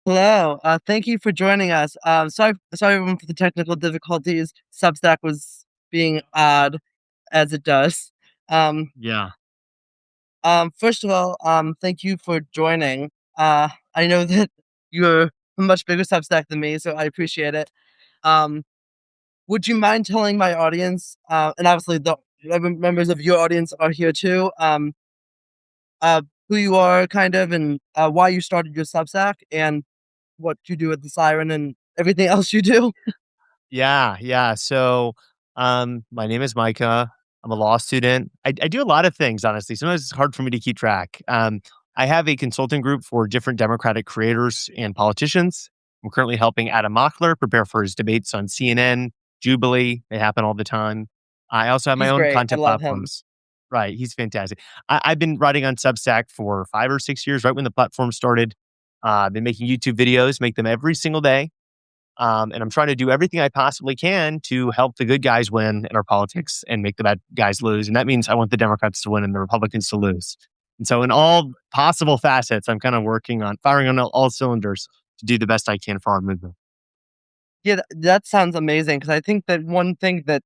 Hello. Thank you for joining us. Sorry everyone for the technical difficulties. Substack was being odd as it does. Um, Yeah. First of all, thank you for joining. I know that you're a much bigger Substack than me, so I appreciate it. Um, would you mind telling my audience, and obviously the other members of your audience are here too, uh, who you are kind of and why you started your Substack and what you do with the Siren and everything else you do? Yeah. My name is Micah. I'm a law student. I do a lot of things, honestly. Sometimes it's hard for me to keep track. I have a consulting group for different Democratic creators and politicians. I'm currently helping Adam Mockler prepare for his debates on CNN, Jubilee. They happen all the time. I also have my He's own great. I content love him. platforms. Right. He's fantastic. I've been writing on Substack for 5 or 6 years, right when the platform started. I've been making YouTube videos, make them every single day. And I'm trying to do everything I possibly can to help the good guys win in our politics and make the bad guys lose. And that means I want the Democrats to win and the Republicans to lose. And so, in all possible facets, I'm kind of working on firing on all cylinders to do the best I can for our movement. Yeah, that sounds amazing because I think that one thing that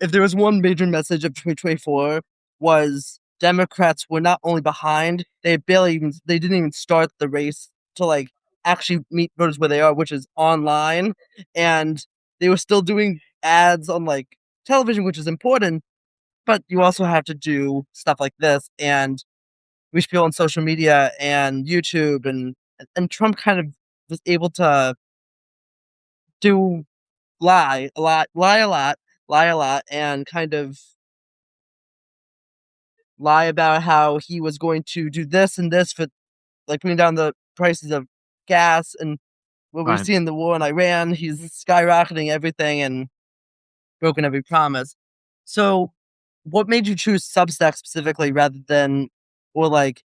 if there was one major message of 2024 was Democrats were not only behind, they didn't even start the race to like actually meet voters where they are, which is online, and they were still doing ads on like television, which is important, but you also have to do stuff like this and reach people on social media and YouTube and Trump kind of was able to do lie a lot, lie a lot, and kind of lie about how he was going to do this and this for like bringing down the prices of gas and what we Right. see in the war in Iran. He's skyrocketing everything and broken every promise. So, what made you choose Substack specifically rather than, or like,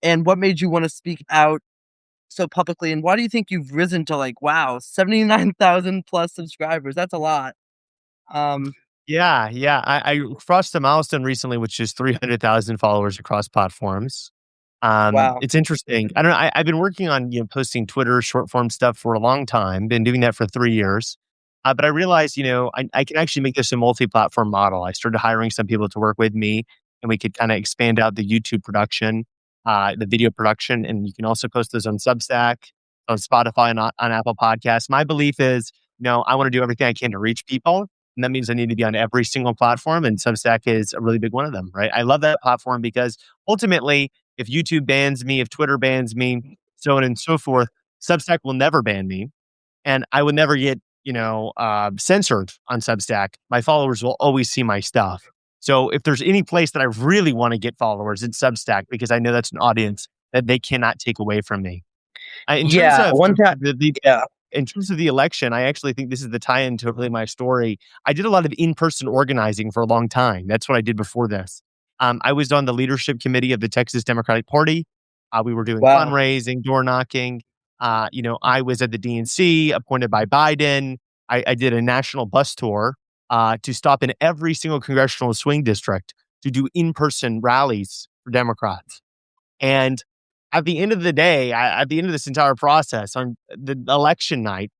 and what made you want to speak out so publicly? And why do you think you've risen to like, wow, 79,000 plus subscribers? That's a lot. Um, Yeah. I crossed a milestone recently, which is 300,000 followers across platforms. wow. It's interesting. I don't know. I've been working on posting Twitter short form stuff for a long time. Been doing that for 3 years. But I realized I can actually make this a multi platform model. I started hiring some people to work with me, and we could kind of expand out the YouTube production, the video production, and you can also post those on Substack, on Spotify, and on Apple Podcasts. My belief is, I want to do everything I can to reach people. And that means I need to be on every single platform, and Substack is a really big one of them, right? I love that platform because ultimately, if YouTube bans me, if Twitter bans me, so on and so forth, Substack will never ban me, and I would never get censored on Substack. My followers will always see my stuff. So if there's any place that I really want to get followers, it's Substack because I know that's an audience that they cannot take away from me. In terms Yeah, of one time. the Yeah, in terms of the election, I actually think this is the tie-in to really my story. I did a lot of in-person organizing for a long time. That's what I did before this. I was on the leadership committee of the Texas Democratic Party. We were doing wow. fundraising, door knocking. I was at the DNC, appointed by Biden. I did a national bus tour to stop in every single congressional swing district to do in-person rallies for Democrats. And at the end of the day, at the end of this entire process, on the election night,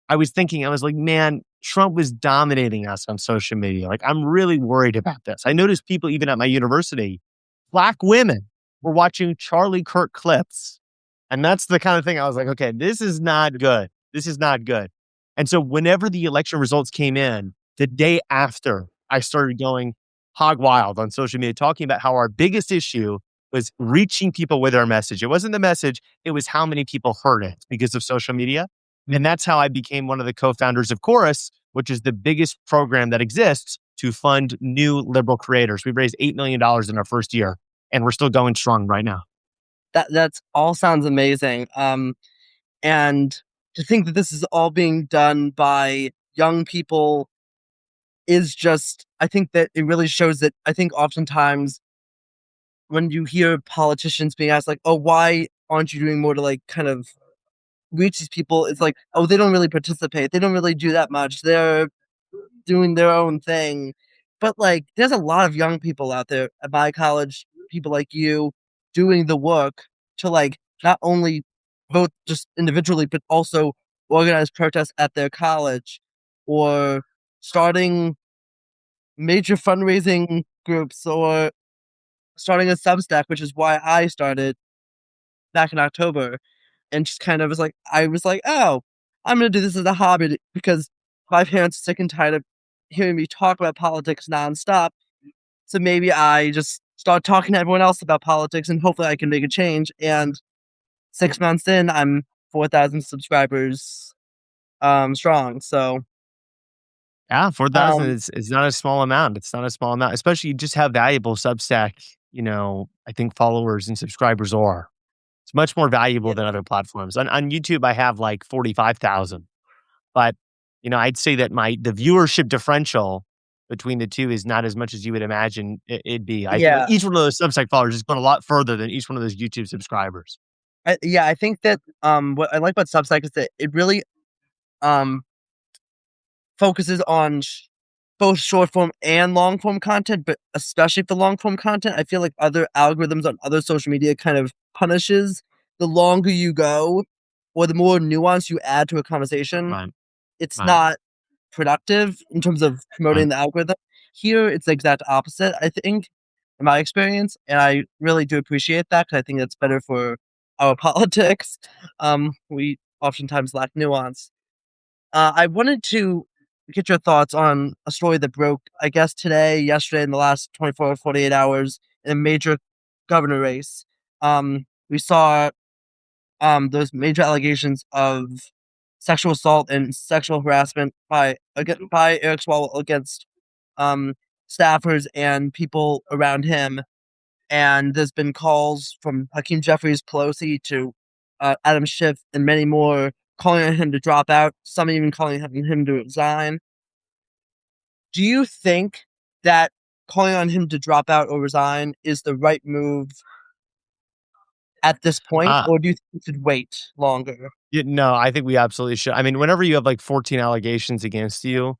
I was thinking, I was like, man, Trump was dominating us on social media. Like, I'm really worried about this. I noticed people, even at my university, black women were watching Charlie Kirk clips. And that's the kind of thing I was like, okay, this is not good. This is not good. And so, whenever the election results came in, the day after, I started going hog wild on social media, talking about how our biggest issue was reaching people with our message. It wasn't the message, it was how many people heard it because of social media. And that's how I became one of the co founders of Chorus, which is the biggest program that exists to fund new liberal creators. We've raised $8 million in our first year, and we're still going strong right now. That's all sounds amazing. And to think that this is all being done by young people is just, I think that it really shows that I think oftentimes when you hear politicians being asked, like, oh, why aren't you doing more to like kind of reach these people? It's like, oh, they don't really participate. They don't really do that much. They're doing their own thing. But like, there's a lot of young people out there at my college, people like you, doing the work to like not only both just individually, but also organize protests at their college, or starting major fundraising groups, or starting a Substack, which is why I started back in October, and just kind of was like, I was like, oh, I'm gonna do this as a hobby because my parents are sick and tired of hearing me talk about politics nonstop. So maybe I just start talking to everyone else about politics, and hopefully I can make a change. And 6 months in, I'm 4,000 subscribers strong. So Yeah, 4,000 um, is not a small amount. It's not a small amount, especially you just how valuable Substack, I think followers and subscribers are. It's much more valuable yeah, than other platforms. On YouTube, I have like 45,000, but I'd say that the viewership differential between the two is not as much as you would imagine it'd be. I think like yeah, each one of those Substack followers has gone a lot further than each one of those YouTube subscribers. yeah. I think that what I like about Substack is that it really um focuses on both short form and long form content, but especially for long form content, I feel like other algorithms on other social media kind of punishes the longer you go or the more nuance you add to a conversation. Right, It's right, not productive in terms of right. promoting the algorithm. Here, it's the exact opposite, I think, in my experience, and I really do appreciate that because I think that's better for our politics. We oftentimes lack nuance. I wanted to get your thoughts on a story that broke, I guess, today, yesterday, in the last 24 or 48 hours in a major governor race. We saw those major allegations of sexual assault and sexual harassment by Eric Swalwell against um, staffers and people around him. And there's been calls from Hakeem Jeffries, Pelosi to Adam Schiff, and many more calling on him to drop out. Some even calling on him to resign. Do you think that calling on him to drop out or resign is the right move at this point, Uh, or do you think we should wait longer? No, I think we absolutely should. I mean, whenever you have like 14 allegations against you,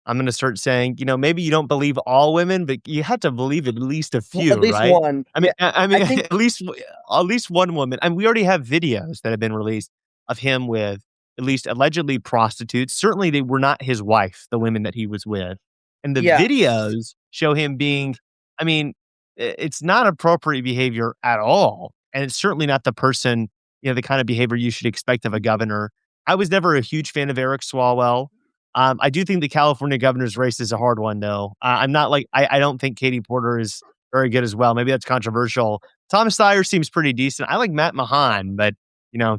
I'm going to start saying, maybe you don't believe all women, but you have to believe at least a Well, few, at least right? one. I mean, Yeah, I think. at least one woman. And we already have videos that have been released of him with at least allegedly prostitutes. Certainly, they were not his wife, the women that he was with, and the Yes. videos show him being. I mean, it's not appropriate behavior at all, and it's certainly not the person the kind of behavior you should expect of a governor. I was never a huge fan of Eric Swalwell. I do think the California governor's race is a hard one, though. I'm not like I don't think Katie Porter is very good as well. Maybe that's controversial. Tom Steyer seems pretty decent. I like Matt Mahan, but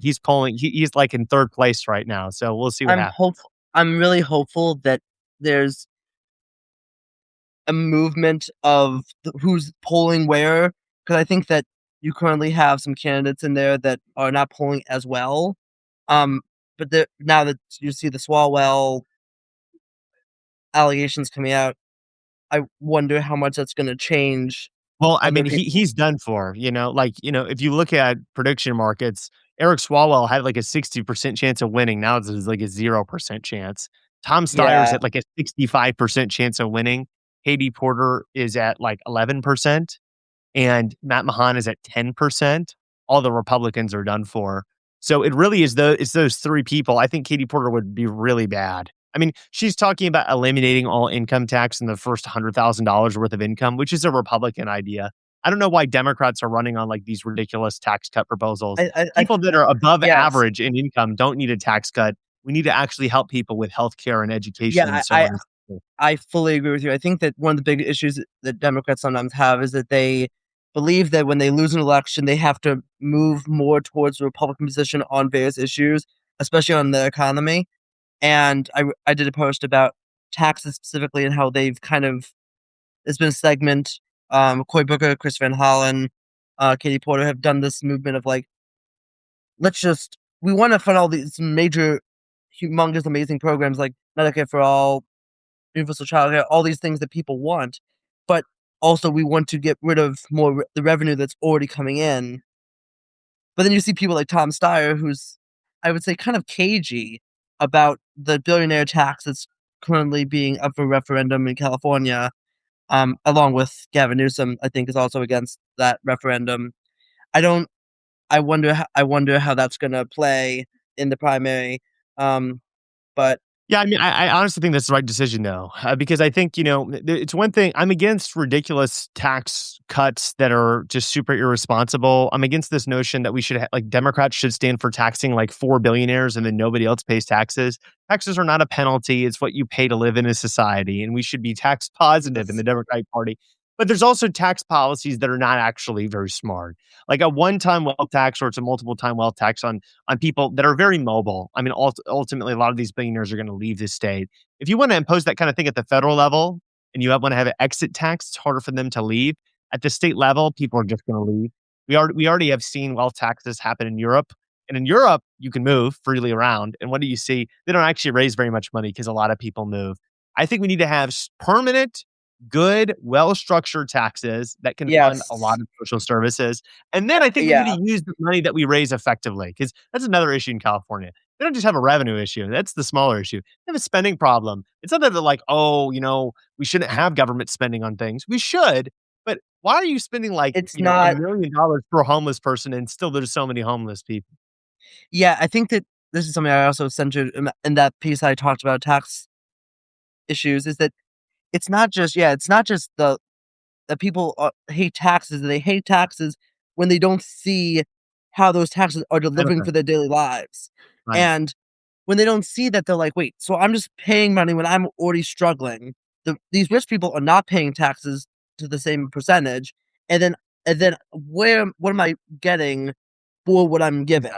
he's polling. He's like in third place right now, so we'll see what I'm happens. hopeful. I'm really hopeful that there's a movement of who's polling where, because I think that you currently have some candidates in there that are not polling as well. Um, but now that you see the Swalwell allegations coming out, I wonder how much that's going to change Well, I other mean, people. he's done for, if you look at prediction markets, Eric Swalwell had like a 60% chance of winning. Now it's like a 0% chance. Tom Steyer's Yeah, at like a 65% chance of winning. Katie Porter is at like 11% and Matt Mahan is at 10%. All the Republicans are done for. So it really is it's those three people. I think Katie Porter would be really bad. I mean, she's talking about eliminating all income tax in the first $100,000 worth of income, which is a Republican idea. I don't know why Democrats are running on like these ridiculous tax cut proposals. I People that are above yes, average in income don't need a tax cut. We need to actually help people with healthcare and education yeah, and so on and so forth. I fully agree with you. I think that one of the big issues that Democrats sometimes have is that they believe that when they lose an election, they have to move more towards the Republican position on various issues, especially on the economy. And I did a post about taxes specifically and how they've kind of there's been a segment. Cory Booker, Chris Van Hollen, Katie Porter have done this movement of like, we want to fund all these major, humongous, amazing programs like Medicare for all, universal childcare, all these things that people want, but also we want to get rid of the revenue that's already coming in. But then you see people like Tom Steyer, who's, I would say, kind of cagey about the billionaire tax that's currently being up for referendum in California, along with Gavin Newsom, I think is also against that referendum. I don't. I wonder how that's gonna play in the primary. Um, but Yeah, I mean, I honestly think that's the right decision, though, because I think it's one thing. I'm against ridiculous tax cuts that are just super irresponsible. I'm against this notion that we should like Democrats should stand for taxing like 4 billionaires and then nobody else pays taxes. Taxes are not a penalty; it's what you pay to live in a society, and we should be tax positive in yes, the Democratic Party. But there's also tax policies that are not actually very smart, like a one-time wealth tax or it's a multiple-time wealth tax on people that are very mobile. I mean, ultimately, a lot of these billionaires are going to leave the state. If you want to impose that kind of thing at the federal level and you want to have an exit tax, it's harder for them to leave. At the state level, people are just going to leave. We already have seen wealth taxes happen in Europe. And in Europe, you can move freely around. And what do you see? They don't actually raise very much money because a lot of people move. I think we need to have permanent, good, well structured taxes that can fund a lot yes, of social services. And then I think we need yeah, to use the money that we raise effectively because that's another issue in California. They don't just have a revenue issue. That's the smaller issue. They have a spending problem. It's not that they're like, oh, we shouldn't have government spending on things. We should, but why are you spending like, it's $1 not. million per homeless person and still there's so many homeless people? Yeah, I think that this is something I also centered in that piece I talked about tax issues. Is that it's not just that people hate taxes, and they hate taxes when they don't see how those taxes are delivering Benefit. for their daily lives. Right. And when they don't see that, they're like, "Wait, so I'm just paying money when I'm already struggling. These rich people are not paying taxes to the same percentage, and then what am I getting for what I'm given?"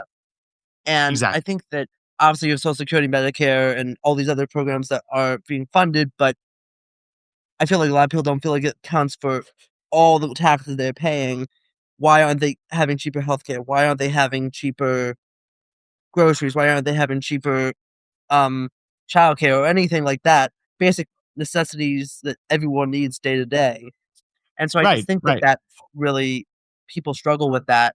Exactly. And I Exactly. think that obviously you have Social Security, Medicare, and all these other programs that are being funded, but I feel like a lot of people don't feel like it counts for all the taxes they're paying. Why aren't they having cheaper healthcare? Why aren't they having cheaper groceries? Why aren't they having cheaper um childcare or anything like that? Basic necessities that everyone needs day to day. And so I just Right. think that Right. that really people struggle with that.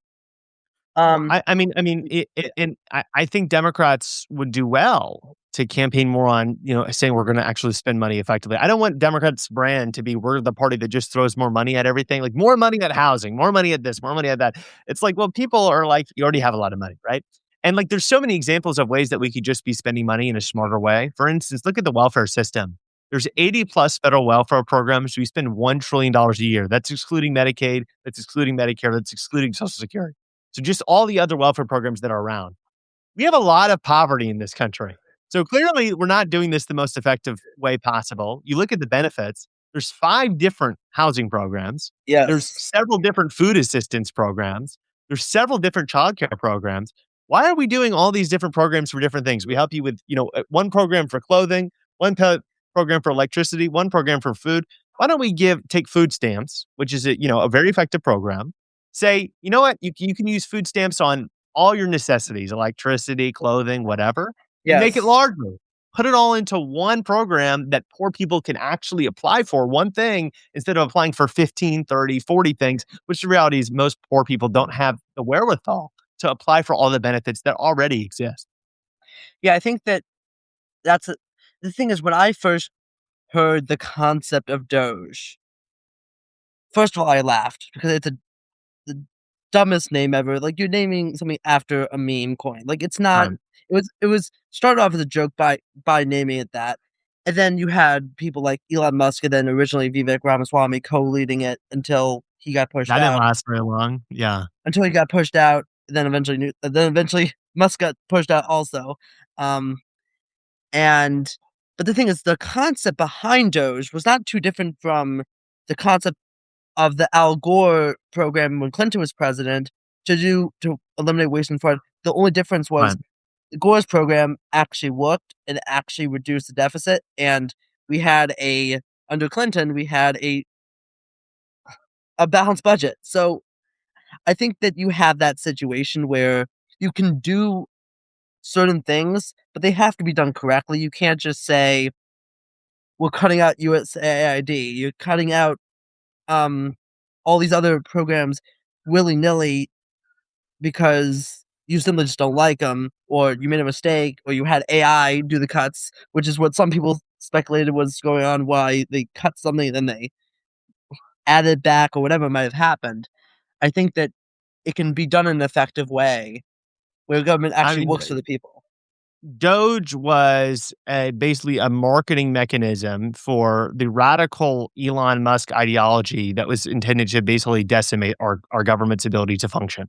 Well, Um I mean, and I think Democrats would do well to campaign more on, saying we're going to actually spend money effectively. I don't want Democrats' brand to be we're the party that just throws more money at everything, like more money at housing, more money at this, more money at that. It's like, well, people are like, you already have a lot of money, right? And like, there's so many examples of ways that we could just be spending money in a smarter way. For instance, look at the welfare system. There's 80 plus federal welfare programs. We spend $1 trillion a year. That's excluding Medicaid. That's excluding Medicare. That's excluding Social Security. So just all the other welfare programs that are around. We have a lot of poverty in this country. So clearly we're not doing this the most effective way possible. You look at the benefits, there's 5 different housing programs. There's yes. several different food assistance programs. There's several different childcare programs. Why are we doing all these different programs for different things? We help you with, one program for clothing, one program for electricity, one program for food. Why don't we take food stamps, which is a very effective program. Say, you know what? You can use food stamps on all your necessities, electricity, clothing, whatever, and make it Yes. larger. Put it all into one program that poor people can actually apply for one thing instead of applying for 15, 30, 40 things, which the reality is most poor people don't have the wherewithal to apply for all the benefits that already exist. Yeah, I think that that's a the thing is when I first heard the concept of Doge, first of all, I laughed because it's the dumbest name ever. Like, you're naming something after a meme coin. Like, it's not. Right. It was started off as a joke by naming it that, and then you had people like Elon Musk and then originally Vivek Ramaswamy co-leading it That didn't last very long. Yeah. until he got pushed out. Then eventually Musk got pushed out also. Um, and but the thing is, the concept behind Doge was not too different from the concept of the Al Gore program when Clinton was president to eliminate waste and fraud. The only difference was Right. Gore's program actually worked and actually reduced the deficit, and we had a under Clinton we had a balanced budget. So I think that you have that situation where you can do certain things, but they have to be done correctly. You can't just say we're cutting out USAID. You're cutting out um all these other programs willy nilly because you simply just don't like them, or you made a mistake, or you had AI do the cuts, which is what some people speculated was going on. Why they cut something and then they added back, or whatever might have happened. I think that it can be done in an effective way where government I actually mean, works for the people. Doge was basically a marketing mechanism for the radical Elon Musk ideology that was intended to basically decimate our government's ability to function.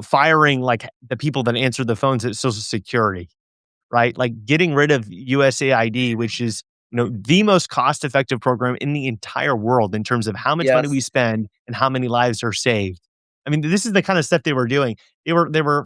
Firing like the people that answer the phones at Social Security, right? Like getting rid of USAID, which is the most cost effective program in the entire world in terms of how much money we Yes. spend and how many lives are saved. I mean, this is the kind of stuff they were doing. They were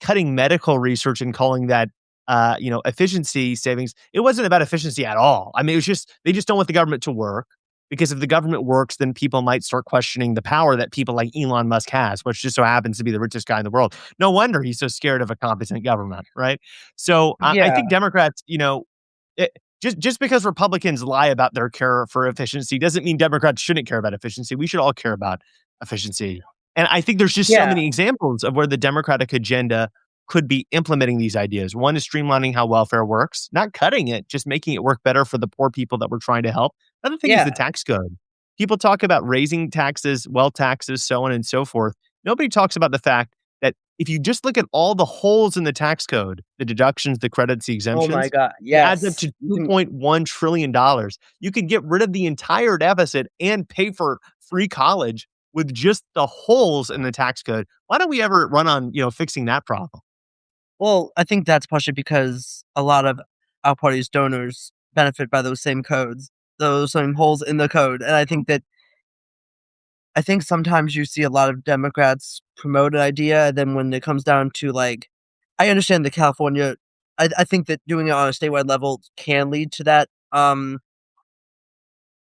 cutting medical research and calling that efficiency savings. It wasn't about efficiency at all. I mean, it was just they just don't want the government to work, because if the government works, then people might start questioning the power that people like Elon Musk has, which just so happens to be the richest guy in the world. No wonder he's so scared of a competent government, right? So I Yeah. think Democrats, it, just because Republicans lie about their care for efficiency doesn't mean Democrats shouldn't care about efficiency. We should all care about efficiency. And I think there's just so Yeah. many examples of where the Democratic agenda could be implementing these ideas. One is streamlining how welfare works, not cutting it, just making it work better for the poor people that we're trying to help. Another thing is Yeah. the tax code. People talk about raising taxes, wealth taxes, so on and so forth. Nobody talks about the fact that if you just look at all the holes in the tax code, the deductions, the credits, the Oh my exemptions, God. it adds up Yes. to You can, $2.1 trillion. You could get rid of the entire deficit and pay for free college with just the holes in the tax code. Why don't we ever run on, fixing that problem? well, I think that's partially because a lot of our party's donors benefit by those same codes, those same holes in the code. And I think sometimes you see a lot of Democrats promote an idea, and then when it comes down to like, I understand the California. I think that doing it on a statewide level can lead to that.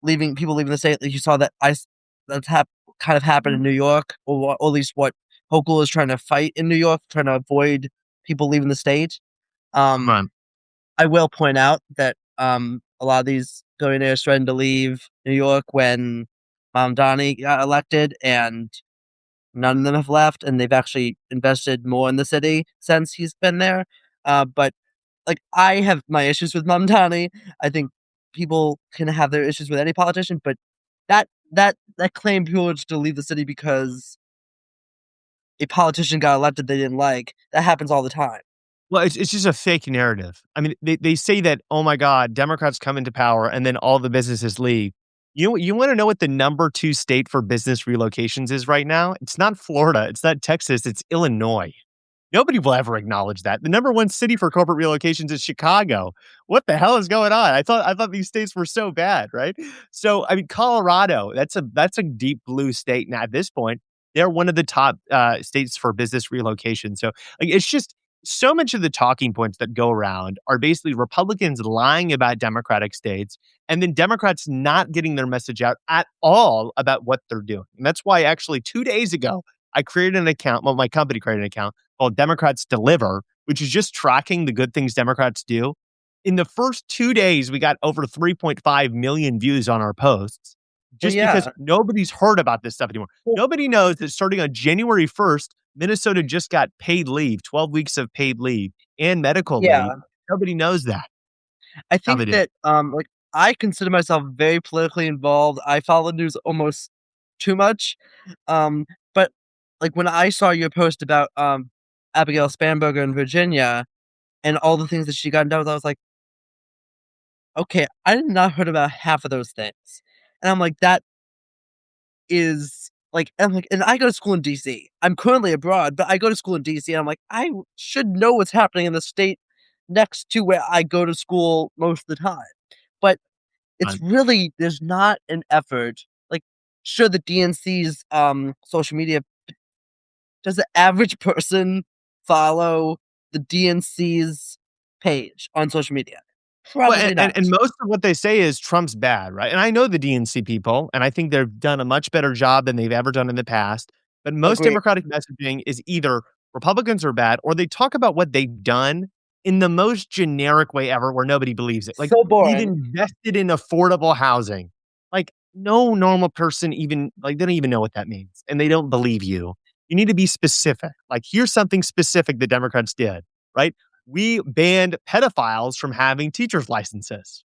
Leaving people leaving the state, like you saw that that's kind of happened in New York, or at least what Hochul is trying to fight in New York, trying to avoid people leaving the state. Um, Right. I will point out that a lot of these billionaires threatened to leave New York when Mamdani got elected, and none of them have left, and they've actually invested more in the city since he's been there. But like, I have my issues with Mamdani. I think people can have their issues with any politician, but that claim people were just to leave the city because a politician got elected they didn't like, that happens all the time. Well, it's just a fake narrative. I mean, they say that, oh my God, Democrats come into power and then all the businesses leave. You want to know what the number two state for business relocations is right now? It's not Florida, it's not Texas, it's Illinois. Nobody will ever acknowledge that. The number one city for corporate relocations is Chicago. What the hell is going on? I thought these states were so bad, right? So I mean, Colorado, that's a deep blue state now at this point. They're one of the top states for business relocation. So like it's just so much of the talking points that go around are basically Republicans lying about Democratic states and then Democrats not getting their message out at all about what they're doing. And that's why actually 2 days ago, I created an account. Well, my company created an account called Democrats Deliver, which is just tracking the good things Democrats do. In the first 2 days, we got over 3.5 million views on our posts Well, just because yeah. nobody's heard about this stuff anymore. Well, Nobody knows that starting on January 1st, Minnesota just got paid leave, 12 weeks of paid leave and medical leave. yeah. Nobody knows that. I How think they do it. that, like, I consider myself very politically involved. I follow the news almost too much. Um, but, like, when I saw your post about, Abigail Spanberger in Virginia and all the things that she got done with, I was like, "Okay, I did not heard about half of those things." And I'm like, "That is" like, I'm like, and I go to school in DC. I'm currently abroad, but I go to school in DC, and I'm like, "I should know what's happening in the state next to where I go to school most of the time." But it's Fine. really there's not an effort. Like, sure, the DNC's, social media, does the average person follow the DNC's page on social media? Well, Probably and not. most of what they say is Trump's bad, right? And I know the DNC people, and I think they've done a much better job than they've ever done in the past. But most Agree. Democratic messaging is either Republicans are bad, or they talk about what they've done in the most generic way ever, where nobody believes it. Like So we've boring. invested in affordable housing. Like no normal person even like they don't even know what that means, and they don't believe you. You need to be specific. Like here's something specific the Democrats did, right? We banned pedophiles from having teacher's licenses.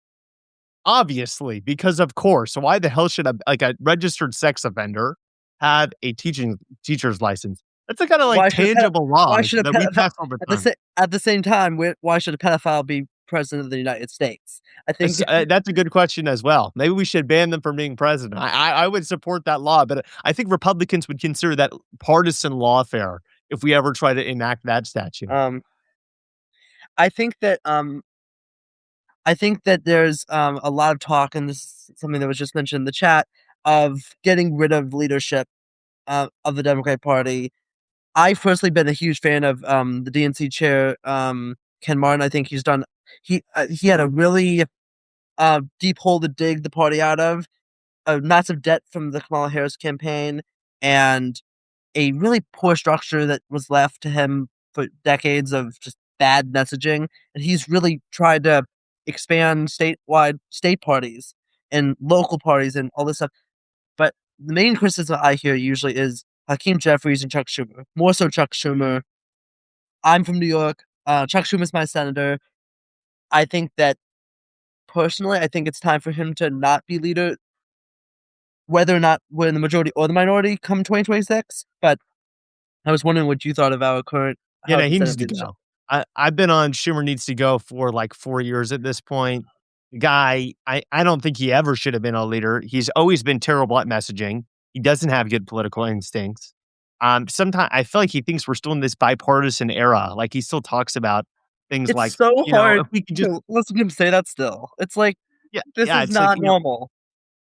Obviously, because of course. So why the hell should a registered sex offender have a teacher's license. That's a kind of like Why should a ped tangible why laws should a that we pedophile pass all the at the time. at the same time, why should a pedophile be president of the United States? I think That's a good question as well. Maybe we should ban them from being president. I would support that law, but I think Republicans would consider that partisan lawfare if we ever try to enact that statute. um I think that there's a lot of talk, and this is something that was just mentioned in the chat, of getting rid of leadership of the Democratic Party. I've personally been a huge fan of the DNC chair, Ken Martin. I think he had a really deep hole to dig the party out of, a massive debt from the Kamala Harris campaign, and a really poor structure that was left to him for decades of just bad messaging. And he's really tried to expand state parties and local parties and all this stuff. But the main criticism I hear usually is Hakeem Jeffries and Chuck Schumer. More so Chuck Schumer. I'm from New York. Chuck Schumer's my senator. I think that personally, I think it's time for him to not be leader, whether or not we're in the majority or the minority come 2026. But I was wondering what you thought of our current You House know, and he needs Senate to leadership. go. I've been on Schumer needs to go for like 4 years at this point. The guy, I don't think he ever should have been a leader. He's always been terrible at messaging. He doesn't have good political instincts. Sometimes I feel like he thinks we're still in this bipartisan era. Like he still talks about things It's like, so if hard we could just to listen to him say that still. It's like, yeah, this yeah, is it's like, not normal.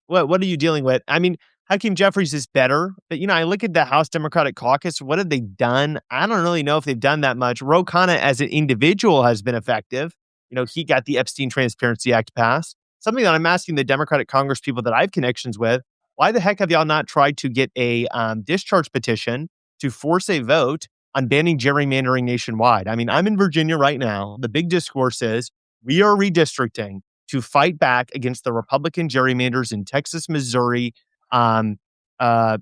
what are you dealing with? I mean, Hakeem Jeffries is better, but I look at the House Democratic Caucus. What have they done? I don't really know if they've done that much. Ro Khanna as an individual has been effective. He got the Epstein Transparency Act passed. Something that I'm asking the Democratic Congress people that I have connections with: why the heck have y'all not tried to get a discharge petition to force a vote on banning gerrymandering nationwide? I mean, I'm in Virginia right now. The big discourse is we are redistricting to fight back against the Republican gerrymanders in Texas, Missouri, um,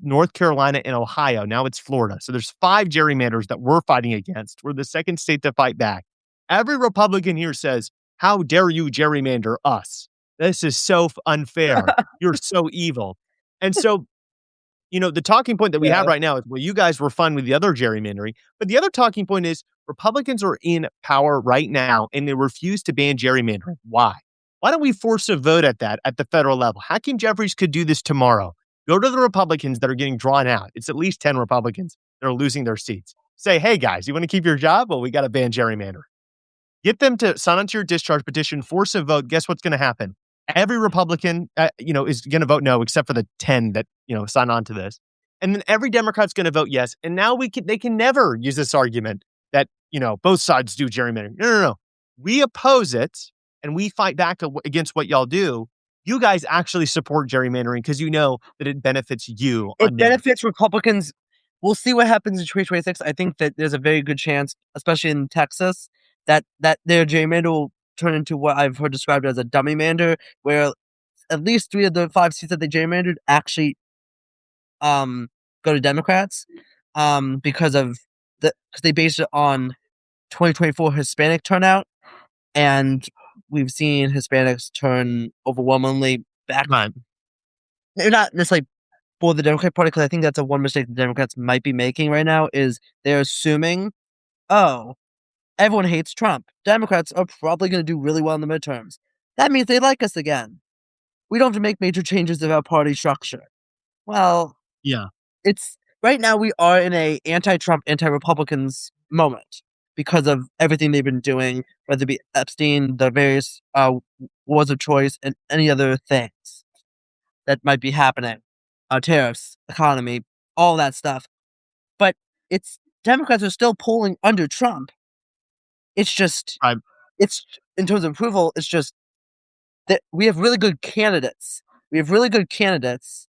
North Carolina, and Ohio. Now it's Florida. So there's 5 gerrymanders that we're fighting against. We're the second state to fight back. Every Republican here says, "How dare you gerrymander us? This is so unfair. You're so evil." And so the talking point that we have Yeah. right now is, well, you guys were fun with the other gerrymandering. But the other talking point is Republicans are in power right now and they refuse to ban gerrymandering. Why? Why don't we force a vote at that at the federal level? Hakeem Jeffries could do this tomorrow. Go to the Republicans that are getting drawn out. It's at least 10 Republicans that are losing their seats. Say, hey, guys, you want to keep your job? Well, we got to ban gerrymandering. Get them to sign onto your discharge petition, force a vote. Guess what's going to happen? Every Republican, is going to vote no, except for the 10 that, sign on to this. And then every Democrat's going to vote yes. And now they can never use this argument that, both sides do gerrymandering. No, no, no. We oppose it and we fight back against what y'all do. You guys actually support gerrymandering because you know that it benefits you It on them. benefits Republicans. We'll see what happens in 2026. I think that there's a very good chance, especially in Texas, that their gerrymander will turn into what I've heard described as a dummy mander, where at least 3 of the 5 seats that they gerrymandered actually go to Democrats, because they based it on 2024 Hispanic turnout, and we've seen Hispanics turn overwhelmingly back. Right. They're not necessarily for the Democratic Party, because I think that's a one mistake the Democrats might be making right now, is they're assuming, oh, everyone hates Trump. Democrats are probably going to do really well in the midterms. That means they like us again. We don't have to make major changes of our party structure. Well, Yeah. it's right now we are in a anti-Trump, anti-Republicans moment because of everything they've been doing, whether it be Epstein, the various wars of choice, and any other things that might be happening, tariffs, economy, all that stuff. But it's Democrats are still polling under Trump. It's just, Right. it's in terms of approval, it's just that we have really good candidates. We have really good candidates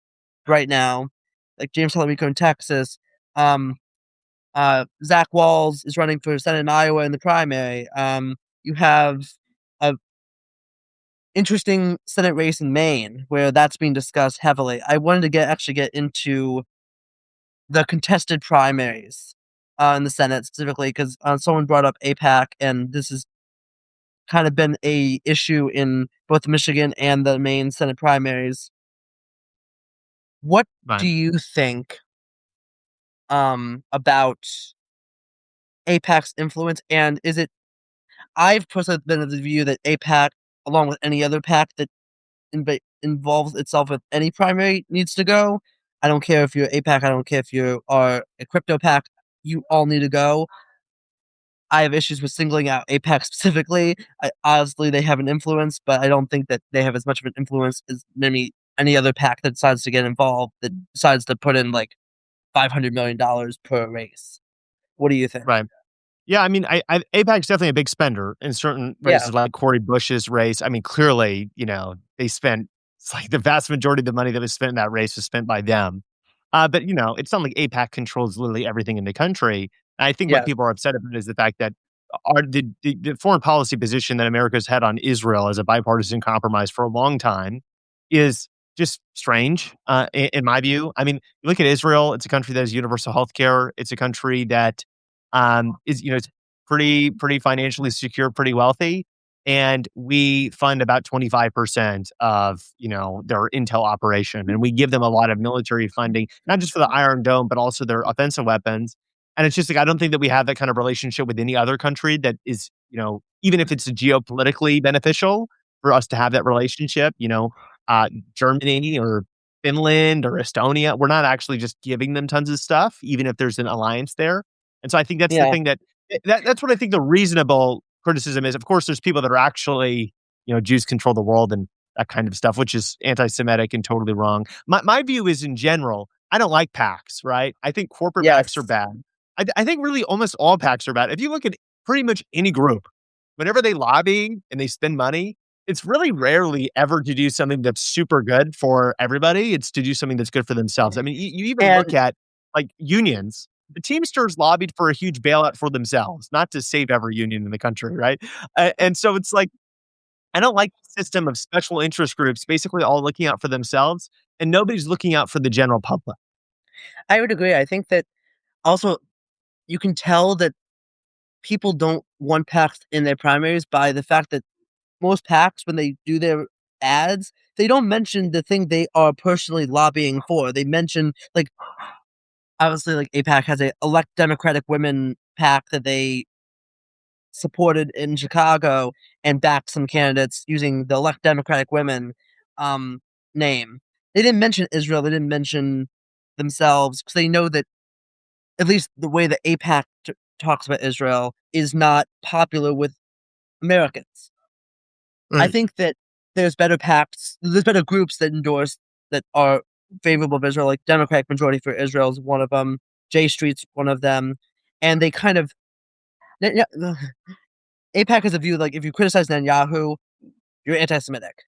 right now, like James Talamico in Texas. Zach Walz is running for Senate in Iowa in the primary. You have a interesting Senate race in Maine where that's being discussed heavily. I wanted to get into the contested primaries in the Senate specifically because someone brought up APAC, and this has kind of been a issue in both the Michigan and the Maine Senate primaries. What do Right. you think about APAC's influence, and is it? I've personally been of the view that APAC, along with any other pack that involves itself with any primary, needs to go. I don't care if you're APAC. I don't care if you are a crypto pack. You all need to go. I have issues with singling out APAC specifically. Obviously, they have an influence, but I don't think that they have as much of an influence as maybe any other pack that decides to get involved, that decides to put in like $500 million per race. What do you think? Right. Yeah, I mean, APAC's definitely a big spender in certain Yeah, races like Cory Bush's race. I mean, clearly, they spent it's like the vast majority of the money that was spent in that race was spent by them. But it's not like APAC controls literally everything in the country. And I think what yeah, people are upset about is the fact that the foreign policy position that America's had on Israel as a bipartisan compromise for a long time is just strange, in my view. I mean, you look at Israel; it's a country that has universal health care. It's a country that is it's pretty financially secure, pretty wealthy, and we fund about 25% of their intel operation, and we give them a lot of military funding, not just for the Iron Dome, but also their offensive weapons. And it's just like I don't think that we have that kind of relationship with any other country that is even if it's geopolitically beneficial for us to have that relationship. Germany or Finland or Estonia, we're not actually just giving them tons of stuff, even if there's an alliance there. And so I think that's the yeah, thing that's what I think the reasonable criticism is. Of course, there's people that are actually, Jews control the world and that kind of stuff, which is anti-Semitic and totally wrong. My view is in general, I don't like PACs, right? I think corporate PACs are yes, bad. I think really almost all PACs are bad. If you look at pretty much any group, whenever they lobby and they spend money, it's really rarely ever to do something that's super good for everybody. It's to do something that's good for themselves. I mean, you even look and at like unions. The Teamsters lobbied for a huge bailout for themselves, not to save every union in the country, right? And so it's like, I don't like the system of special interest groups basically all looking out for themselves and nobody's looking out for the general public. I would agree. I think that also you can tell that people don't want PACs in their primaries by the fact that most PACs, when they do their ads, they don't mention the thing they are personally lobbying for. They mention, like, obviously, like, APAC has a elect Democratic women PAC that they supported in Chicago and backed some candidates using the elect Democratic women um, name. They didn't mention Israel. They didn't mention themselves because they know that at least the way that APAC talks about Israel is not popular with Americans. I Right. think that there's better groups that endorse that are favorable of Israel, like Democratic Majority for Israel is one of them, J Street's one of them, and they kind of APAC has a view like if you criticize Netanyahu, you're anti-Semitic.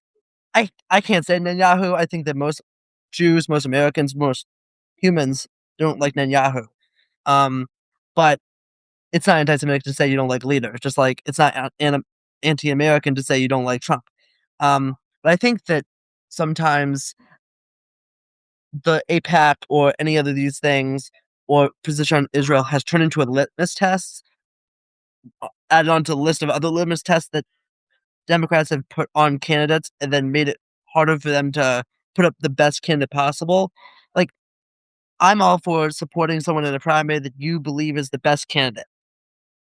I can't say Netanyahu. I think that most Jews, most Americans, most humans don't like Netanyahu. Um, but it's not anti-Semitic to say you don't like leaders, just like it's not anti-American to say you don't like Trump. But I think that sometimes the APAC or any other of these things or position on Israel has turned into a litmus test, added on to the list of other litmus tests that Democrats have put on candidates and then made it harder for them to put up the best candidate possible. Like, I'm all for supporting someone in a primary that you believe is the best candidate.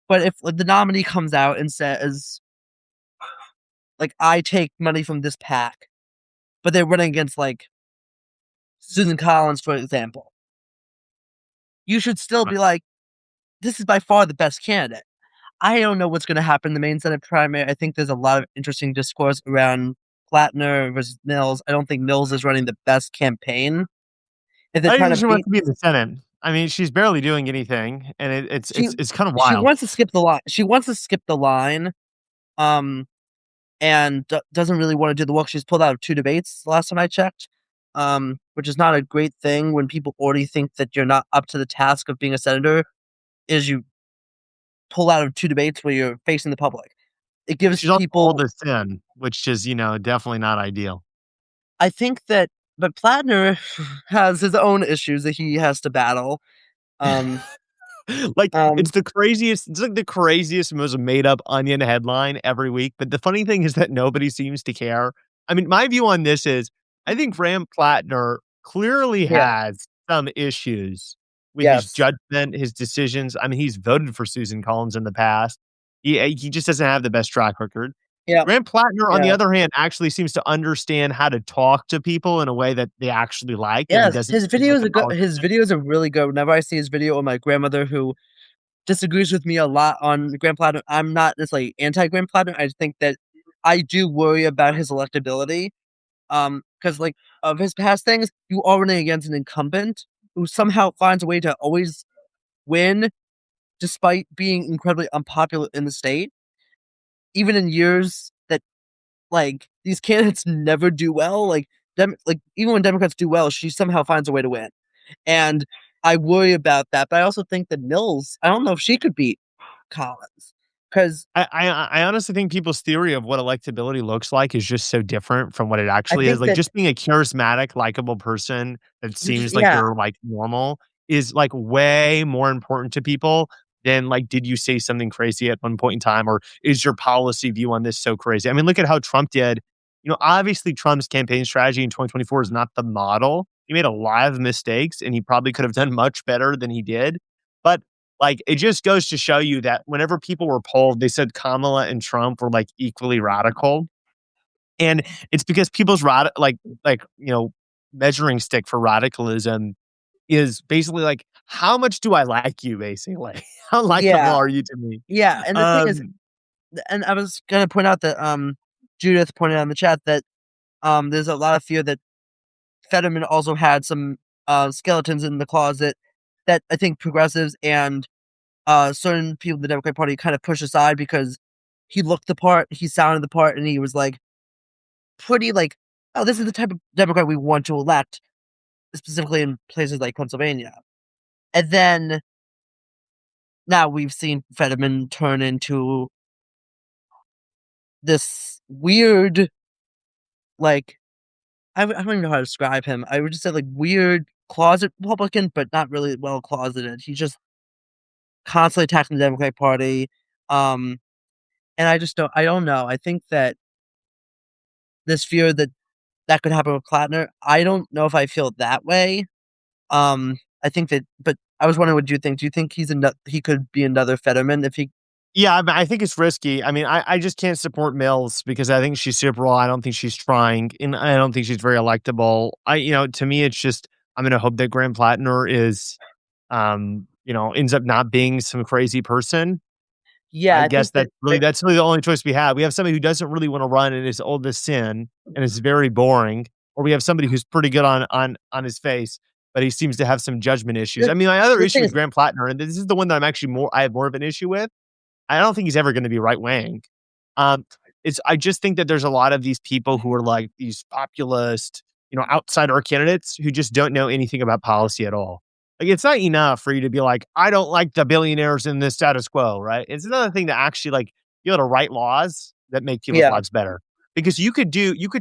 But if like, the nominee comes out and says, like, I take money from this pack, but they're running against like Susan Collins, for example, you should still be like, this is by far the best candidate. I don't know what's going to happen in the main Senate primary. I think there's a lot of interesting discourse around Plattner versus Mills. I don't think Mills is running the best campaign. If they're I trying think to she wants beat, to be in the Senate. I mean, she's barely doing anything, and it's she it's it's kind of she wild. wants to skip the line. She wants to skip the line, um, and doesn't really want to do the work. She's pulled out of 2 debates last time I checked, which is not a great thing when people already think that you're not up to the task of being a senator. Is you pull out of 2 debates where you're facing the public. It gives She's also people. oldest in, which is definitely not ideal. I think that, but Plattner has his own issues that he has to battle. Um, Like, um, it's like the craziest, most made up onion headline every week. But the funny thing is that nobody seems to care. I mean, my view on this is I think Graham Plattner clearly yeah, has some issues with his Yes. judgment, his decisions. I mean, he's voted for Susan Collins in the past. He just doesn't have the best track record. Yeah. Grant Plattner, on the Yeah. other hand, actually seems to understand how to talk to people in a way that they actually like, and he Yes, doesn't seem like a his politician. videos are really good. Whenever I see his video with my grandmother who disagrees with me a lot on Graham Platter, I'm not necessarily anti-Graham Platter, I just think that I do worry about his electability, because, like, of his past things, you are running against an incumbent who somehow finds a way to always win despite being incredibly unpopular in the state, even in years that, like, these candidates never do well, even when Democrats do well, she somehow finds a way to win. And I worry about that, but I also think that Mills, I don't know if she could beat Collins because I honestly think people's theory of what electability looks like is just so different from what it I actually is. think Like, that just being a charismatic, likable person that you're just seems like yeah, they're, like, normal is, like, way more important to people than, like, did you say something crazy at one point in time, or is your policy view on this so crazy? I mean, look at how Trump did. Obviously, Trump's campaign strategy in 2024 is not the model. He made a lot of mistakes, and he probably could have done much better than he did. But like, it just goes to show you that whenever people were polled, they said Kamala and Trump were, like, equally radical, and it's because people's measuring stick for radicalism is basically, like, how much do I like you, basically? How likable yeah, are you to me? yeah, and the thing is Um, and I was gonna point out that, Judith pointed out in the chat that, there's a lot of fear that Fetterman also had some, skeletons in the closet that I think progressives and, certain people in the Democratic Party kind of push aside because he looked the part, he sounded the part, and he was, like, pretty, like, "Oh, this is the type of Democrat we want to elect," specifically in places like Pennsylvania. And then now we've seen Fetterman turn into this weird, like, I don't even know how to describe him. I would just say, like, weird closet Republican, but not really well closeted. He's just constantly attacking the Democratic Party. Um, and I don't know. I think that this fear that that could happen with Plattner, I don't know if I feel that way. I think that, but I was wondering what you think. Do you think he could be another Fetterman if he yeah, I think it's risky. I mean, I just can't support Mills because I think she's super raw. I don't think she's trying, and I don't think she's very electable. To me, it's just I'm gonna hope that Graham Plattner ends up not being some crazy person. Yeah, I I guess think that that's really the only choice we have. We have somebody who doesn't really wanna run and is old as sin and is very boring, or we have somebody who's pretty good on his face, but he seems to have some judgment issues. the I mean, my other the issue thing with is Graham Plattner, and this is the one that I have more of an issue with. I don't think he's ever gonna be right wing. Um, I just think that there's a lot of these people who are like these populist, outsider candidates who just don't know anything about policy at all. Like, it's not enough for you to be like, I don't like the billionaires in the status quo, right? It's another thing to actually like be able to write laws that make people's yeah. lives better. Because you could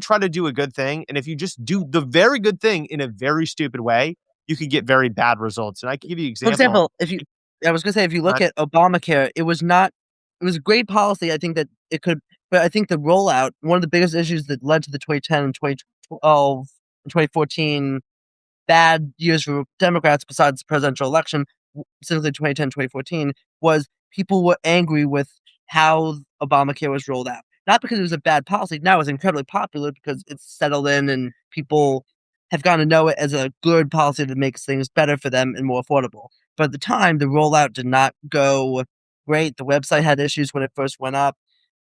try to do a good thing, and if you just do the very good thing in a very stupid way, you could get very bad results. And I can give you an For example. example, if you I was gonna say if you look at Obamacare, it was a great policy, I think that it could but I think the rollout, one of the biggest issues that led to the 2010 and 2012 and 2014 bad years for Democrats besides the presidential election, specifically 2010, 2014, was people were angry with how Obamacare was rolled out. Not because it was a bad policy. Now it's incredibly popular because it's settled in and people have gotten to know it as a good policy that makes things better for them and more affordable. But at the time, the rollout did not go great. The website had issues when it first went up.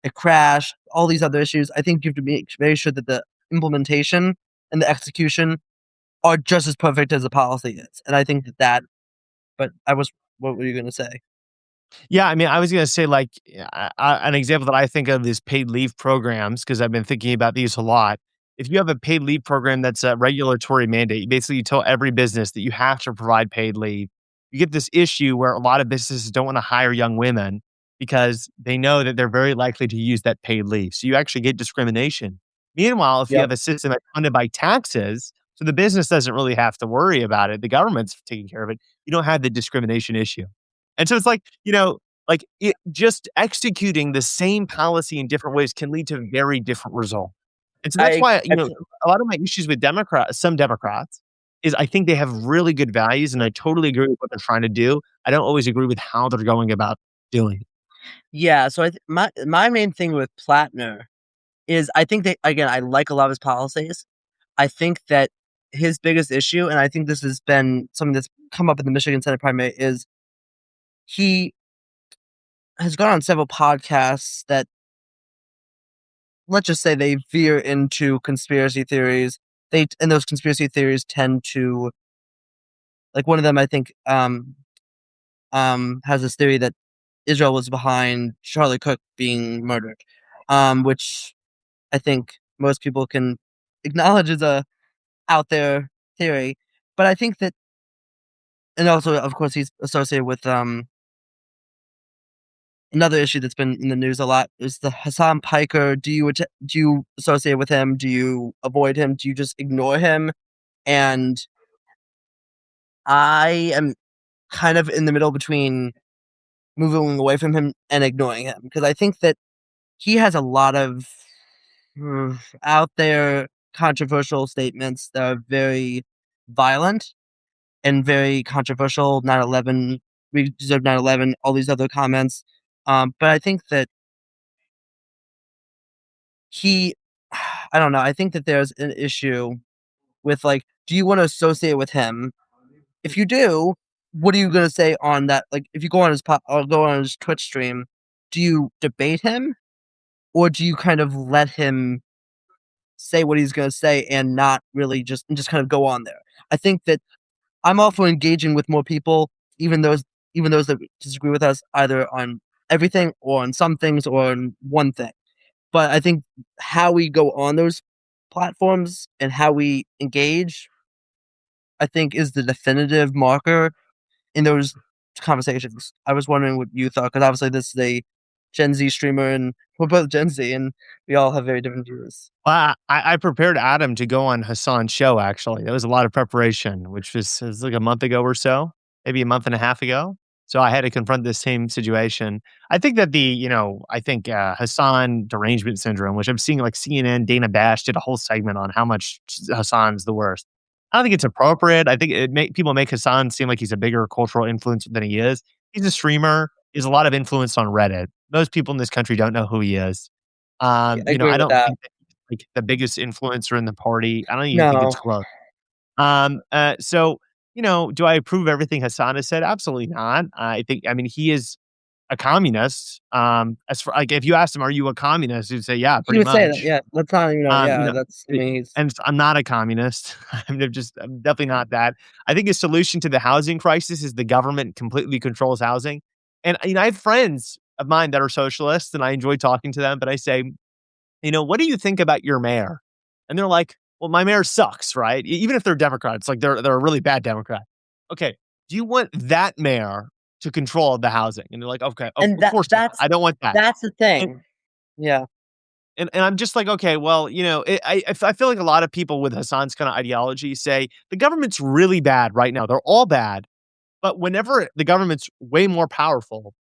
It crashed. All these other issues. I think you have to make very sure that the implementation and the execution are just as perfect as the policy is. And I think but what were you gonna say? Yeah, I mean, I was gonna say, like, an example that I think of is paid leave programs because I've been thinking about these a lot. If you have a paid leave program that's a regulatory mandate, basically you tell every business that you have to provide paid leave. You get this issue where a lot of businesses don't want to hire young women because they know that they're very likely to use that paid leave. So you actually get discrimination. Meanwhile, if you Yep. have a system that's funded by taxes, so the business doesn't really have to worry about it, the government's taking care of it. You don't have the discrimination issue. And so it's like, just executing the same policy in different ways can lead to very different results. And so that's I why, I a lot of my issues with some Democrats is I think they have really good values, and I totally agree with what they're trying to do. I don't always agree with how they're going about doing it. Yeah, so my main thing with Plattner is I think that again, I like a lot of his policies. I think that his biggest issue, and I think this has been something that's come up in the Michigan Senate primary, is he has gone on several podcasts that, let's just say, they veer into conspiracy theories. And those conspiracy theories tend to, like, one of them I think has this theory that Israel was behind Charlie Cook being murdered, which I think most people can acknowledge is a out there theory. But I think that, and also, of course, he's associated with another issue that's been in the news a lot is the Hassan Piker. Do you associate with him? Do you avoid him? Do you just ignore him? And I am kind of in the middle between moving away from him and ignoring him because I think that he has a lot of out there controversial statements that are very violent and very controversial. 9/11, we deserve 9/11, all these other comments. But I think that he, I don't know. I think that there's an issue with like, do you want to associate with him? If you do, what are you going to say on that? Like, if you go on his or go on his Twitch stream, do you debate him or do you kind of let him say what he's going to say and not really just kind of go on there? I think that I'm all for engaging with more people, even those that disagree with us, either on everything or on some things or on one thing. But I think how we go on those platforms and how we engage, I think, is the definitive marker in those conversations. I was wondering what you thought, because obviously this is a Gen Z streamer, and we're both Gen Z, and we all have very different views. Well, I prepared Adam to go on Hassan's show, actually. That was a lot of preparation, which was like a month ago or so, maybe a month and a half ago. So I had to confront this same situation. I think that Hassan derangement syndrome, which I'm seeing like CNN, Dana Bash did a whole segment on how much Hassan's the worst. I don't think it's appropriate. I think people make Hassan seem like he's a bigger cultural influence than he is. He's a streamer. He has a lot of influence on Reddit. Most people in this country don't know who he is. Yeah, I agree I with don't that. think that he's, like, the biggest influencer in the party. I don't even think it's No, close. So, do I approve everything Hassan has said? Absolutely not. I mean, he is a communist. As for like, if you asked him, "Are you a communist?" He'd say, "Yeah, he pretty would say that. much." Yeah, let's not. Um, you Yeah, know, that's. I it, mean, he's. and I'm not a communist. I'm definitely not that. I think a solution to the housing crisis is the government completely controls housing. And I have friends of mine that are socialists, and I enjoy talking to them. But I say, what do you think about your mayor? And they're like, well, my mayor sucks, right? Even if they're Democrats, like they're a really bad Democrat. Okay, do you want that mayor to control the housing? And they're like, okay, And of course not. I don't want that. that's the And thing. Yeah, and I'm just like, okay, well, I feel like a lot of people with Hassan's kind of ideology say the government's really bad right now. They're all bad, but whenever the government's way more powerful,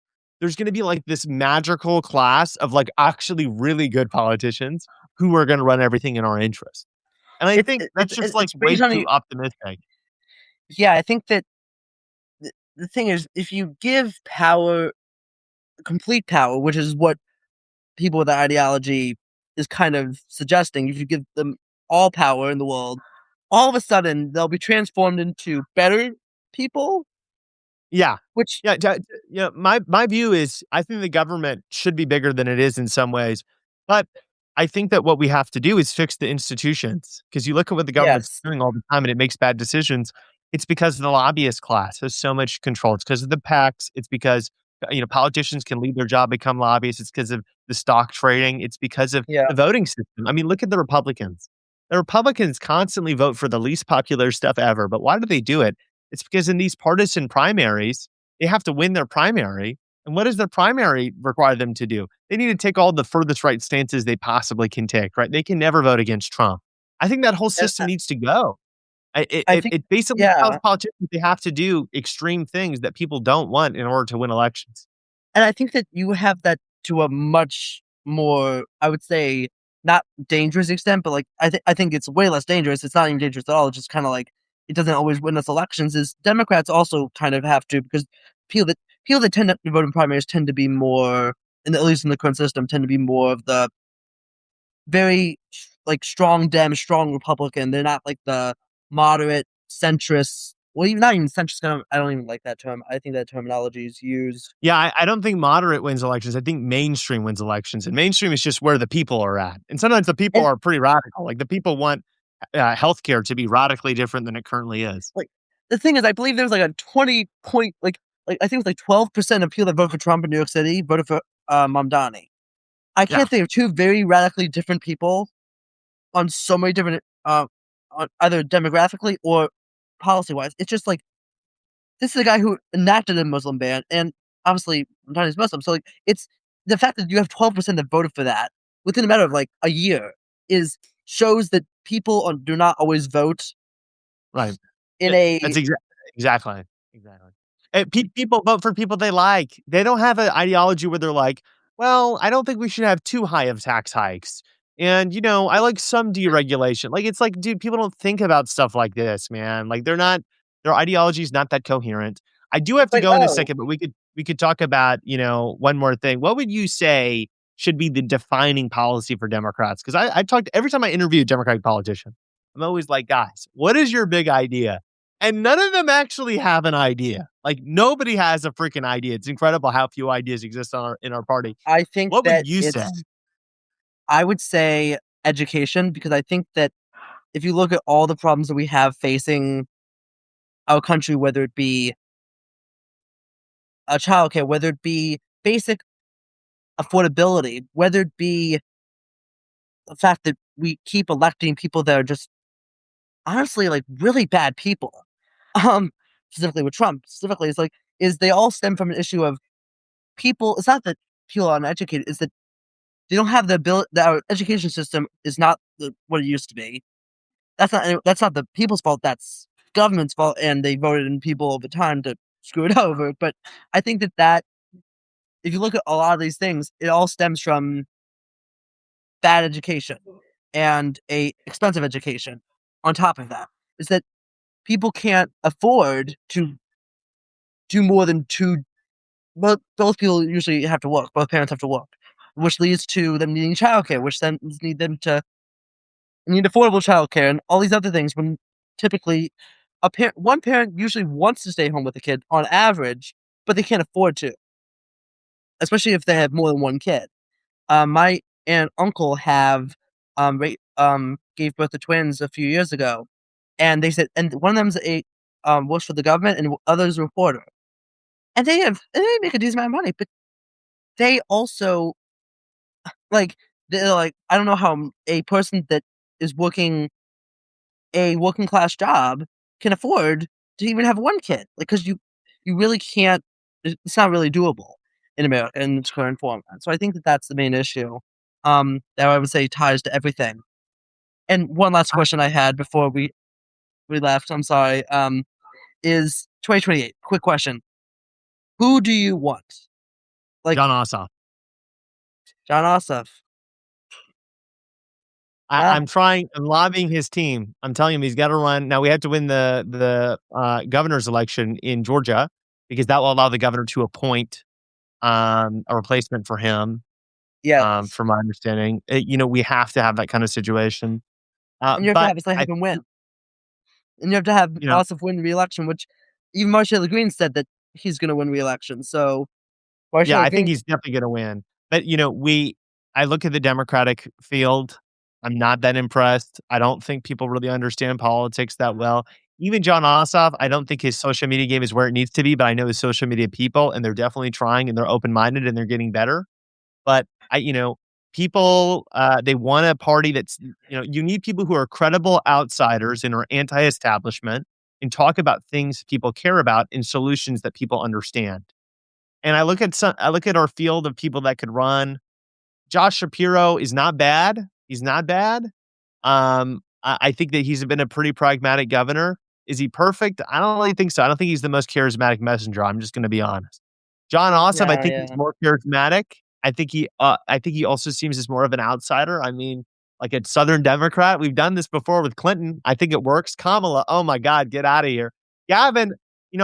there's gonna be, like, this magical class of, like, actually really good politicians who are gonna run everything in our interest. And I think that's just, like, it's way based on too you. optimistic. Yeah, I think that the thing is, if you give power, complete power, which is what people with that ideology is kind of suggesting, if you give them all power in the world, all of a sudden they'll be transformed into better people, Yeah. which Yeah, my view is I think the government should be bigger than it is in some ways, but I think that what we have to do is fix the institutions. Because you look at what the government's yes, doing all the time and it makes bad decisions. It's because the lobbyist class has so much control. It's because of the PACs. It's because, politicians can leave their job, become lobbyists. It's because of the stock trading. It's because of yeah, the voting system. I mean, look at the Republicans. The Republicans constantly vote for the least popular stuff ever, but why do they do it? It's because in these partisan primaries, they have to win their primary. And what does their primary require them to do? They need to take all the furthest right stances they possibly can take, right? They can never vote against Trump. I think that whole and system needs to go. I think It basically tells yeah, politicians they have to do extreme things that people don't want in order to win elections. and I think that you have that to a much more, I would say, not dangerous extent, but like I think it's way less dangerous. It's not even dangerous at all. It's just kind of like it doesn't always win us elections is Democrats also kind of have to because people that people that tend to vote in primaries tend to be more, at least in the current system, tend to be more of the very like strong Dem, strong Republican. They're not like the moderate centrist. Well, even not even centrist. I don't even like that term. I think that terminology is used. Yeah, I don't think moderate wins elections. I think mainstream wins elections, and mainstream is just where the people are at. And sometimes the people And are pretty radical. Like the people want healthcare to be radically different than it currently is. like the thing is, I believe there was like a 20 point like I think it was like 12% of people that voted for Trump in New York City voted for Mamdani. I Yeah, can't think of two very radically different people on so many different on either demographically or policy wise. It's just like this is a guy who enacted a Muslim ban, and obviously Mamdani's Muslim. So like it's the fact that you have 12% that voted for that within a matter of like a year is shows that people do not always vote right. in Yeah, that's a exactly, exactly. People vote for people they like. They don't have an ideology where they're like, "Well, I don't think we should have too high of tax hikes." And, I like some deregulation. Like, it's like, dude, people don't think about stuff like this, man. Like, their ideology is not that coherent. I do have it's to like, go in a oh, second, but we could talk about, one more thing. What would you say should be the defining policy for Democrats? Because I talked every time I interview a Democratic politician, I'm always like, guys, what is your big idea? And none of them actually have an idea. Like nobody has a freaking idea. It's incredible how few ideas exist in our party. I think What would that you say? it's I would say education because I think that if you look at all the problems that we have facing our country, whether it be childcare, whether it be basic affordability, whether it be the fact that we keep electing people that are just honestly like really bad people, um, specifically with Trump, specifically, it's like is they all stem from an issue of people. It's not that people are uneducated; it's that they don't have the ability. That our education system is not what it used to be. That's not the people's fault. That's government's fault, and they voted in people over time to screw it over. But I think that if you look at a lot of these things, it all stems from bad education and a expensive education. On top of that, is that people can't afford to do more than two. But both people usually have to work. Both parents have to work, which leads to them needing childcare, which then need them to need affordable childcare and all these other things. When typically, one parent usually wants to stay home with the kid on average, but they can't afford to, especially if they have more than one kid. My aunt and uncle have gave birth to twins a few years ago, and they said, and one of them's a works for the government, and others a reporter, and they make a decent amount of money, but they also like they're like I don't know how a person that is working a working class job can afford to even have one kid, like because you really can't. It's not really doable in America in its current format. So I think that that's the main issue. That I would say ties to everything. And one last question I had before we left. I'm sorry. Is 2028? Quick question. Who do you want? Like John Ossoff. John Ossoff? Ah, I'm lobbying his team. I'm telling him he's got to run. Now we have to win the governor's election in Georgia because that will allow the governor to appoint a replacement for him. yes. From my understanding, we have to have that kind of situation. And you have to But obviously I, have him win. And you have to have you know, Ossoff win re-election, which even Marshall Green said that he's going to win re-election. So yeah, Marshall I think Green, he's definitely going to win. But I look at the Democratic field. I'm not that impressed. I don't think people really understand politics that well. Even John Ossoff, I don't think his social media game is where it needs to be, but I know his social media people, and they're definitely trying, and they're open minded, and they're getting better. But people, they want a party that's, you need people who are credible outsiders and are anti-establishment and talk about things people care about and solutions that people understand. And I look at our field of people that could run. Josh Shapiro is not bad. He's not bad. I think that he's been a pretty pragmatic governor. Is he perfect? I don't really think so. I don't think he's the most charismatic messenger. I'm just going to be honest. John Ossoff, I yeah, think he's yeah. more charismatic. I think he also seems as more of an outsider. I mean, like a Southern Democrat. We've done this before with Clinton. I think it works. Kamala, oh my God, get out of here. Gavin,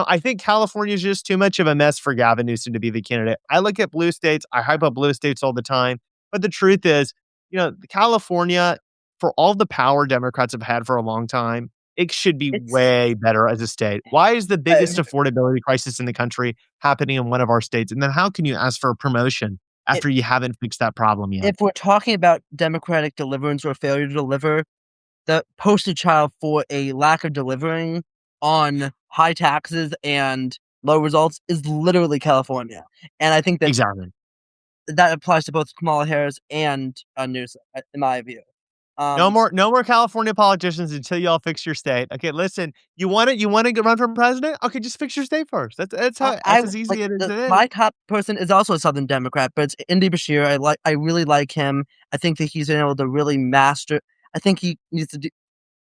I think California is just too much of a mess for Gavin Newsom to be the candidate. I look at blue states, I hype up blue states all the time. But the truth is, California, for all the power Democrats have had for a long time, it should be It's way better as a state. Why is the biggest uh, affordability crisis in the country happening in one of our states? And then how can you ask for a promotion it, after you haven't fixed that problem yet? if we're talking about Democratic deliverance or failure to deliver, the poster child for a lack of delivering on high taxes and low results is literally California. And I think that Exactly. that applies to both Kamala Harris and Newsom, in my view. No Um, more, no more California politicians until y'all fix your state. Okay, listen, you want to run for president? Okay, just fix your state first. That's I as easy like as it is. my top person is also a Southern Democrat, but it's Indy Bashir. I really like him. I think that he's been able to really master. I think he needs to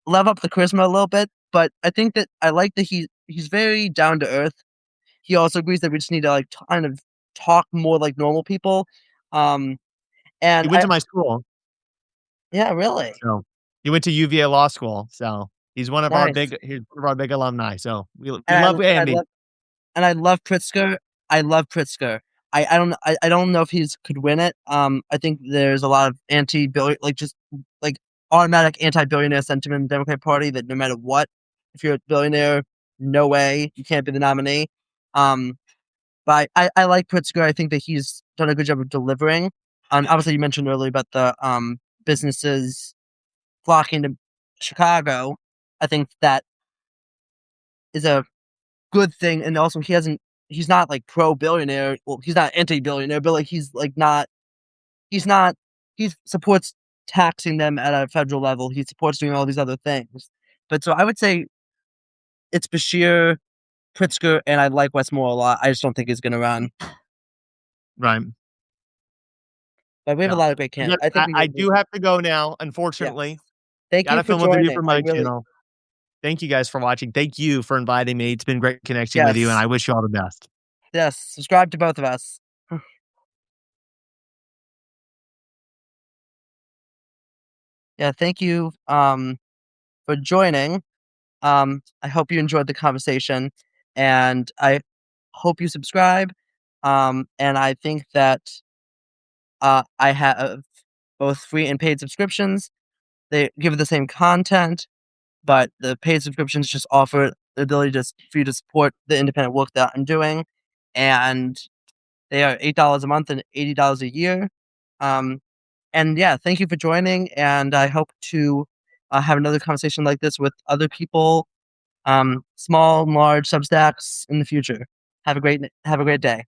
level up the charisma a little bit, but I think that I like that he's very down to earth. He also agrees that we just need to like kind of talk more like normal people. Um, He and went to my school. yeah, really So he went to UVA Law School. So nice. he's one of our big alumni. So we And love I Andy. love I love Pritzker. I love Pritzker. I don't know if he's could win it. I think there's a lot of anti-billion, like just like automatic anti-billionaire sentiment in the Democratic Party that no matter what, if you're a billionaire, no way you can't be the nominee. Um, but I like Pritzker. I think that he's done a good job of delivering. Obviously you mentioned earlier about the businesses flocking to Chicago. I think that is a good thing, and also he's not like pro billionaire. Well, he's not anti billionaire, but like he's not he supports taxing them at a federal level. He supports doing all these other things. But so I would say it's Bashir, Pritzker, and I like Westmore a lot. I just don't think he's gonna run. Right. But we have a Yeah. lot of great Again, candidates. I think I we do have to go now, yeah. unfortunately. Thank you Gotta for film a video joining. for I my really channel. Thank you guys for watching. Thank you for inviting me. It's been great connecting with you, and yes. I wish you all the best. Yes. Subscribe to both of us. Yeah, thank you for joining. I hope you enjoyed the conversation, and I hope you subscribe. And I think that I have both free and paid subscriptions. They give the same content, but the paid subscriptions just offer the ability for you to support the independent work that I'm doing, and they are $8 a month and $80 a year. Um, and yeah, thank you for joining, and I hope to have another conversation like this with other people, small, large Substacks in the future. Have a great day.